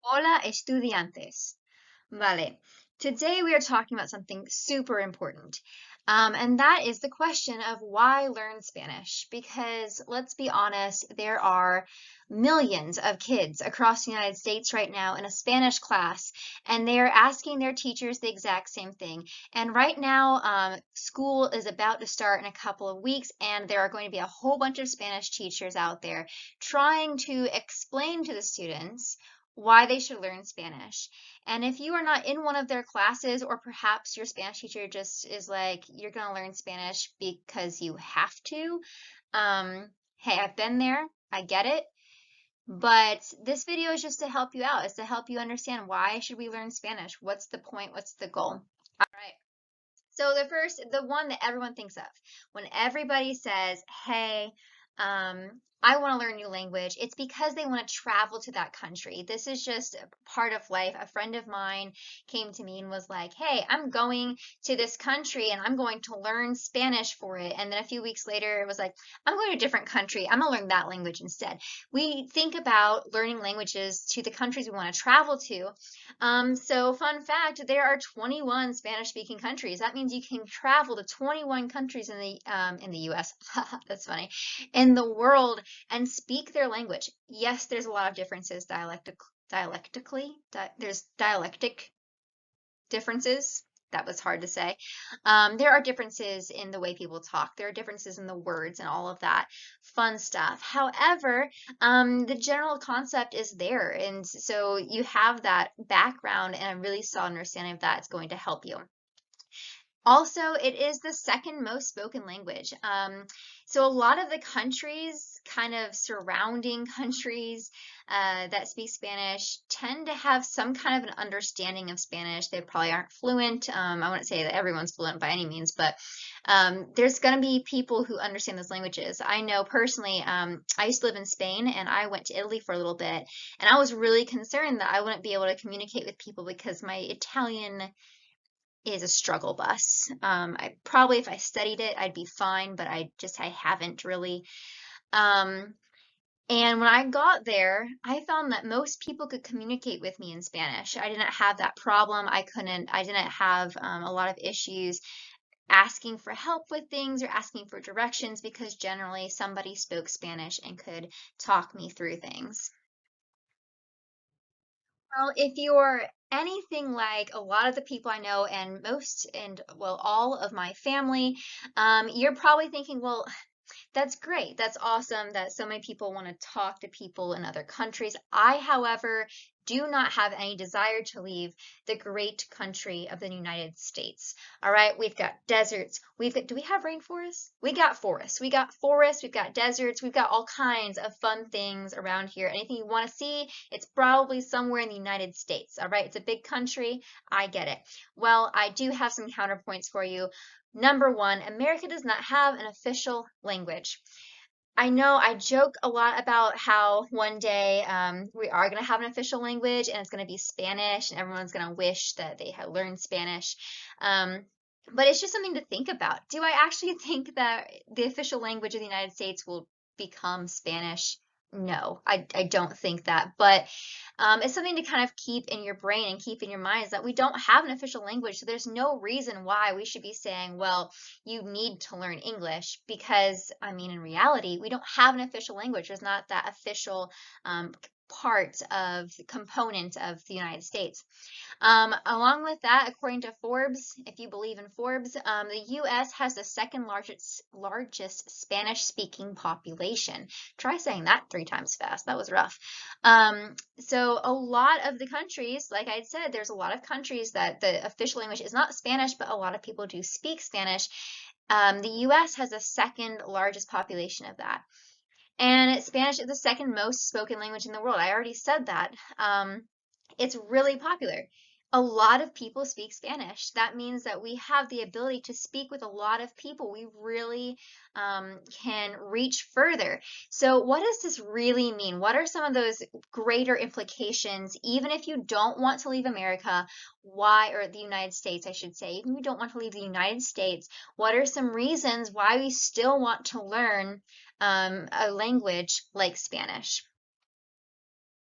Hola, estudiantes. Vale. Today we are talking about something super important. And that is the question of why learn Spanish. Because let's be honest, there are millions of kids across the United States right now in a Spanish class, and they are asking their teachers the exact same thing. And right now, school is about to start in a couple of weeks, and there are going to be a whole bunch of Spanish teachers out there trying to explain to the students why they should learn Spanish. And if you are not in one of their classes, or perhaps your Spanish teacher just is like, you're going to learn Spanish because you have to, hey, I've been there. I get it. But this video is just to help you out. It's to help you understand why should we learn Spanish? What's the point? What's the goal? All right. So the one that everyone thinks of when everybody says, hey, I want to learn a new language, it's because they want to travel to that country. This is just a part of life. A friend of mine came to me and was like, hey, I'm going to this country and I'm going to learn Spanish for it. And then a few weeks later, it was like, I'm going to a different country. I'm going to learn that language instead. We think about learning languages to the countries we want to travel to, so fun fact, there are 21 Spanish-speaking countries. That means you can travel to 21 countries in the US. That's funny. In the world and speak their language. Yes, there's a lot of differences dialectically. There's dialectic differences. That was hard to say. There are differences in the way people talk. There are differences in the words and all of that fun stuff. However, the general concept is there. And so you have that background and a really solid understanding of that is going to help you. Also, it is the second most spoken language. So a lot of the countries, kind of surrounding countries that speak Spanish, tend to have some kind of an understanding of Spanish. They probably aren't fluent. I wouldn't say that everyone's fluent by any means, but there's going to be people who understand those languages. I know personally, I used to live in Spain and I went to Italy for a little bit, and I was really concerned that I wouldn't be able to communicate with people because my Italian is a struggle bus. I probably, if I studied it, I'd be fine, but I haven't really. Um, and when I got there, I found that most people could communicate with me in Spanish. I didn't have that problem. I didn't have a lot of issues asking for help with things or asking for directions because generally somebody spoke Spanish and could talk me through things. Well, if you're anything like a lot of the people I know and most and well, all of my family, you're probably thinking, well, that's great. That's awesome that so many people want to talk to people in other countries. I, however, do not have any desire to leave the great country of the United States. All right, we've got deserts. Do we have rainforests? We got forests. We've got deserts. We've got all kinds of fun things around here. Anything you want to see, it's probably somewhere in the United States. All right, it's a big country. I get it. Well, I do have some counterpoints for you. Number one, America does not have an official language. I know I joke a lot about how one day we are going to have an official language and it's going to be Spanish and everyone's going to wish that they had learned Spanish. Um, but it's just something to think about. Do I actually think that the official language of the United States will become Spanish? No, I don't think that. But it's something to kind of keep in your brain and keep in your mind is that we don't have an official language. So there's no reason why we should be saying, well, you need to learn English because, I mean, in reality, we don't have an official language. There's not that official part of the component of the United States. Along with that, according to Forbes, if you believe in Forbes, the U.S. has the second largest Spanish-speaking population. Try saying that 3 times fast. That was rough. So a lot of the countries, like I said, there's a lot of countries that the official language is not Spanish, but a lot of people do speak Spanish. The US has the second largest population of that. And Spanish is the second most spoken language in the world. I already said that. It's really popular. A lot of people speak Spanish. That means that we have the ability to speak with a lot of people. We really can reach further. So, what does this really mean? What are some of those greater implications, even if you don't want to leave America? Why, or the United States, I should say, even if you don't want to leave the United States, what are some reasons why we still want to learn a language like Spanish?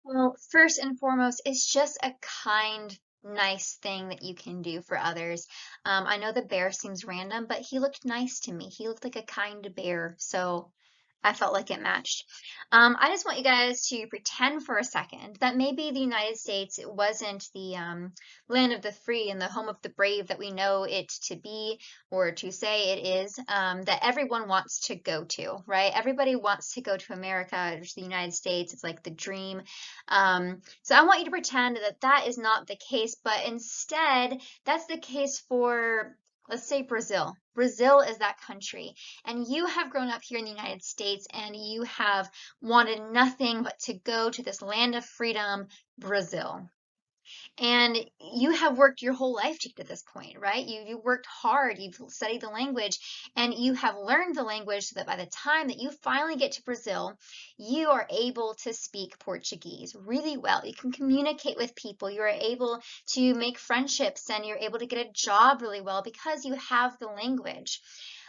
Well, first and foremost, it's just a kind, nice thing that you can do for others. I know the bear seems random, but he looked nice to me. He looked like a kind bear, so I felt like it matched. I just want you guys to pretend for a second that maybe the United States wasn't the land of the free and the home of the brave that we know it to be or to say it is, that everyone wants to go to, right? Everybody wants to go to America or to the United States. It's like the dream. So I want you to pretend that that is not the case, but instead, that's the case for, let's say, Brazil. Brazil is that country. And you have grown up here in the United States and you have wanted nothing but to go to this land of freedom, Brazil. And you have worked your whole life to get to this point, right? You worked hard, you've studied the language, and you have learned the language so that by the time that you finally get to Brazil, you are able to speak Portuguese really well. You can communicate with people, you are able to make friendships, and you're able to get a job really well because you have the language.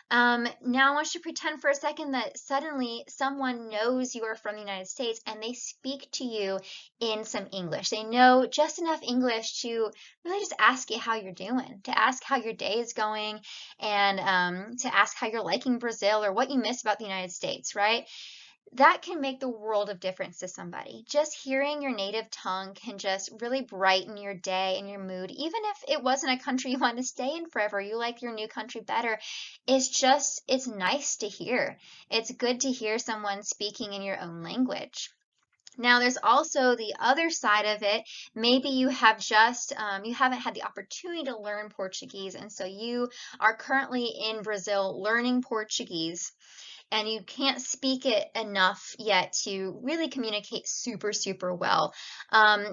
Now I want you to pretend for a second that suddenly someone knows you are from the United States and they speak to you in some English. They know just enough English to really just ask you how you're doing, to ask how your day is going, and to ask how you're liking Brazil or what you miss about the United States, right? That can make the world of difference to somebody. Just hearing your native tongue can just really brighten your day and your mood. Even if it wasn't a country you want to stay in forever, you like your new country better. It's nice to hear. It's good to hear someone speaking in your own language. Now, there's also the other side of it. Maybe you have you haven't had the opportunity to learn Portuguese, and so you are currently in Brazil learning Portuguese and you can't speak it enough yet to really communicate super, super well.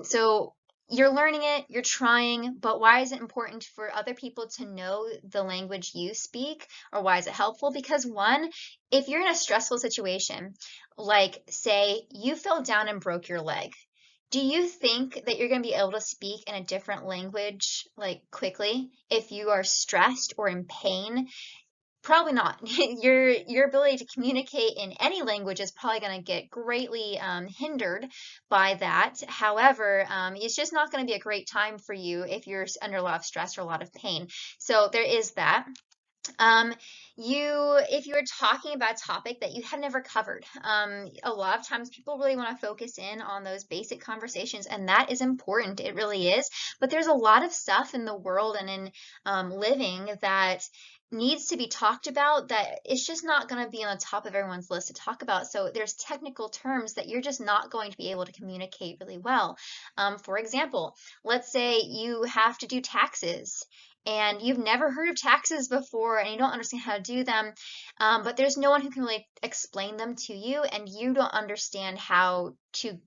So you're learning it, you're trying, but why is it important for other people to know the language you speak, or why is it helpful? Because one, if you're in a stressful situation, like say you fell down and broke your leg, do you think that you're going to be able to speak in a different language like quickly if you are stressed or in pain? Probably not. Your ability to communicate in any language is probably going to get greatly hindered by that. However, it's just not going to be a great time for you if you're under a lot of stress or a lot of pain. So there is that. Um, if you were talking about a topic that you had never covered, a lot of times people really want to focus in on those basic conversations, and that is important. It really is. But there's a lot of stuff in the world and in living that needs to be talked about that it's just not going to be on the top of everyone's list to talk about. So there's technical terms that you're just not going to be able to communicate really well. For example, let's say you have to do taxes and you've never heard of taxes before and you don't understand how to do them, but there's no one who can really explain them to you, and you don't understand how to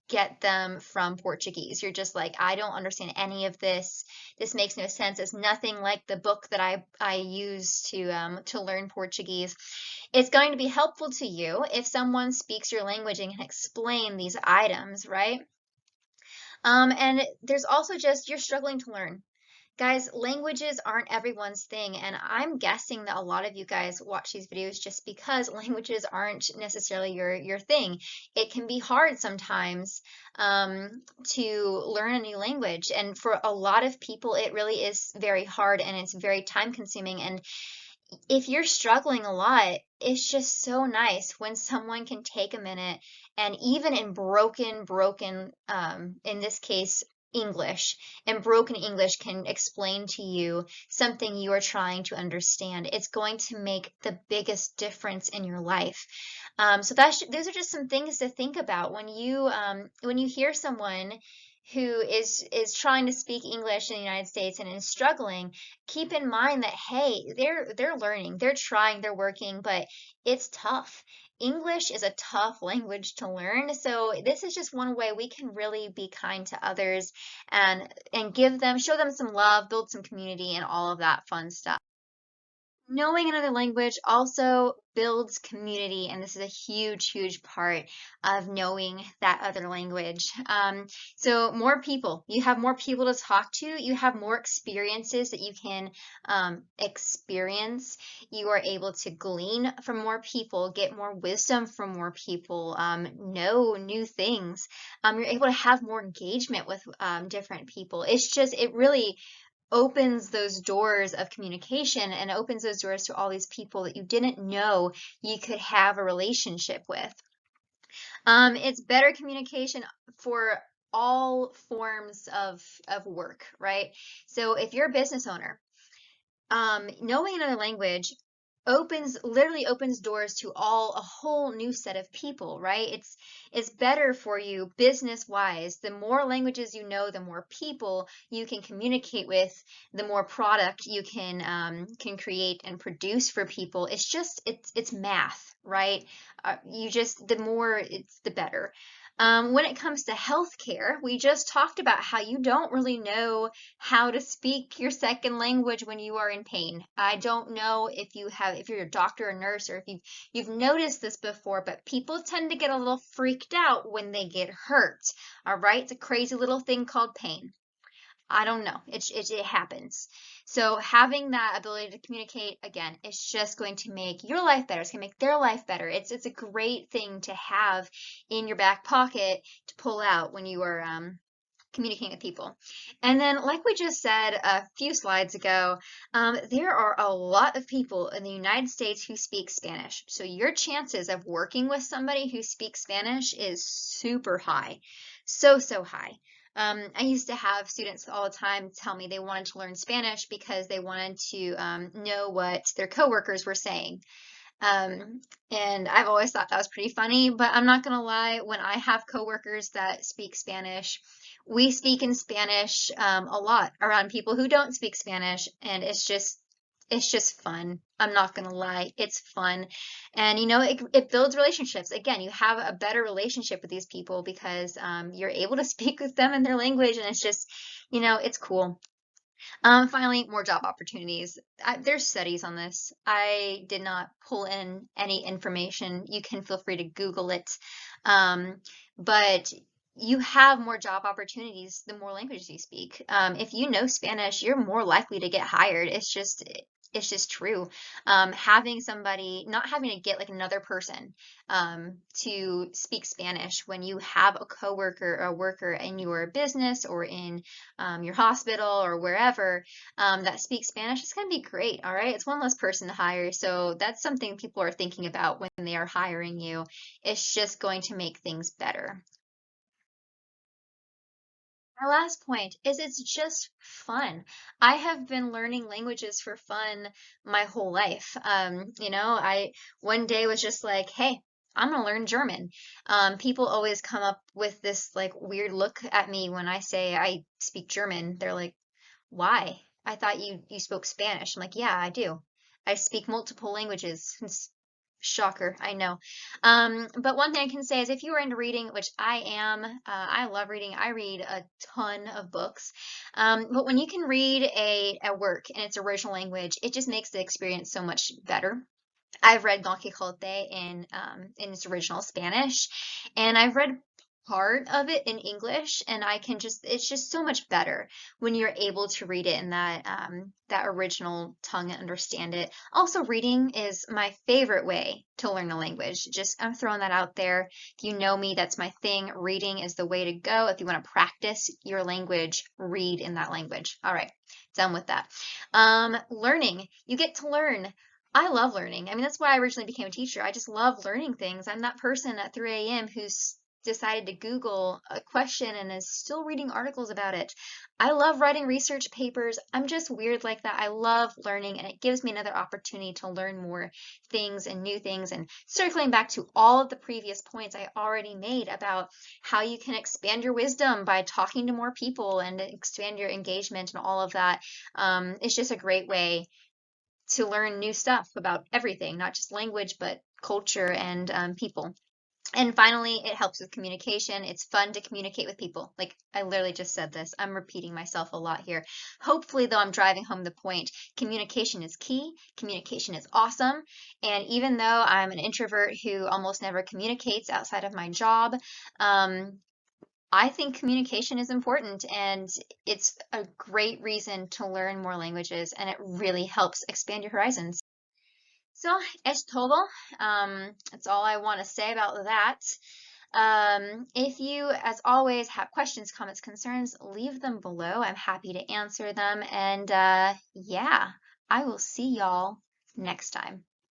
get them from Portuguese. You're just like, I don't understand any of this. This makes no sense. It's nothing like the book that I use to learn Portuguese. It's going to be helpful to you if someone speaks your language and can explain these items, right? And there's also just you're struggling to learn. Guys, languages aren't everyone's thing, and I'm guessing that a lot of you guys watch these videos just because languages aren't necessarily your thing. It can be hard sometimes to learn a new language, and for a lot of people, it really is very hard and it's very time consuming. And if you're struggling a lot, it's just so nice when someone can take a minute and even in in this case, English, and broken English can explain to you something you are trying to understand. It's going to make the biggest difference in your life. So those are just some things to think about when you hear someone who is trying to speak English in the United States and is struggling. Keep in mind that hey, they're learning, they're trying, they're working, but it's tough. English is a tough language to learn, so this is just one way we can really be kind to others and show them some love, build some community, and all of that fun stuff. Knowing another language also builds community, and this is a huge, huge part of knowing that other language. So more people, you have more people to talk to, you have more experiences that you can experience. You are able to glean from more people, get more wisdom from more people, know new things. You're able to have more engagement with different people. It really opens those doors of communication and opens those doors to all these people that you didn't know you could have a relationship with. It's better communication for all forms of work, right? So if you're a business owner, knowing another language literally opens doors to a whole new set of people, right? It's better for you business wise. The more languages you know, the more people you can communicate with, the more product you can create and produce for people. It's math, right? You just the more it's the better. When it comes to healthcare, we just talked about how you don't really know how to speak your second language when you are in pain. I don't know if you're a doctor or nurse or if you've noticed this before, but people tend to get a little freaked out when they get hurt. All right? It's a crazy little thing called pain. I don't know. It happens. So having that ability to communicate again, it's just going to make your life better. It's going to make their life better. It's a great thing to have in your back pocket to pull out when you are communicating with people. And then, like we just said a few slides ago, there are a lot of people in the United States who speak Spanish. So your chances of working with somebody who speaks Spanish is super high. So, so high. I used to have students all the time tell me they wanted to learn Spanish because they wanted to know what their coworkers were saying. Um, and I've always thought that was pretty funny, but I'm not gonna lie, when I have coworkers that speak Spanish, we speak in Spanish a lot around people who don't speak Spanish, and it's just fun. I'm not gonna lie, it's fun. And it builds relationships. Again, you have a better relationship with these people because you're able to speak with them in their language, and it's cool. Finally, more job opportunities. There's studies on this. I did not pull in any information. You can feel free to Google it. Um, but you have more job opportunities the more languages you speak. If you know Spanish, you're more likely to get hired. It's just true. Having somebody, not having to get like another person to speak Spanish when you have a coworker or a worker in your business or in your hospital or wherever that speaks Spanish, it's going to be great. All right. It's one less person to hire. So that's something people are thinking about when they are hiring you. It's just going to make things better. My last point is it's just fun. I have been learning languages for fun my whole life. I one day was just like, hey, I'm gonna learn German. People always come up with this like weird look at me when I say I speak German. They're like, why? I thought you spoke Spanish. I'm like, yeah, I do. I speak multiple languages. Shocker, I know. But one thing I can say is if you are into reading, which I am, I love reading. I read a ton of books. But when you can read a work in its original language, it just makes the experience so much better. I've read Don Quixote in its original Spanish, and I've read part of it in English, and it's just so much better when you're able to read it in that original tongue and understand it. Also, reading is my favorite way to learn a language. Just I'm throwing that out there. If you know me, that's my thing. Reading is the way to go. If you want to practice your language, read in that language. All right, done with that. Learning. You get to learn. I love learning. I mean, that's why I originally became a teacher. I just love learning things. I'm that person at 3 a.m. who's decided to Google a question and is still reading articles about it. I love writing research papers. I'm just weird like that. I love learning, and it gives me another opportunity to learn more things and new things. And circling back to all of the previous points I already made about how you can expand your wisdom by talking to more people and expand your engagement and all of that, it's just a great way to learn new stuff about everything, not just language, but culture and people. And finally, it helps with communication. It's fun to communicate with people. Like I literally just said this. I'm repeating myself a lot here. Hopefully, though, I'm driving home the point. Communication is key. Communication is awesome. And even though I'm an introvert who almost never communicates outside of my job, um, I think communication is important and it's a great reason to learn more languages and it really helps expand your horizons. So, es todo. That's all I want to say about that. If you, as always, have questions, comments, concerns, leave them below. I'm happy to answer them. And yeah, I will see y'all next time.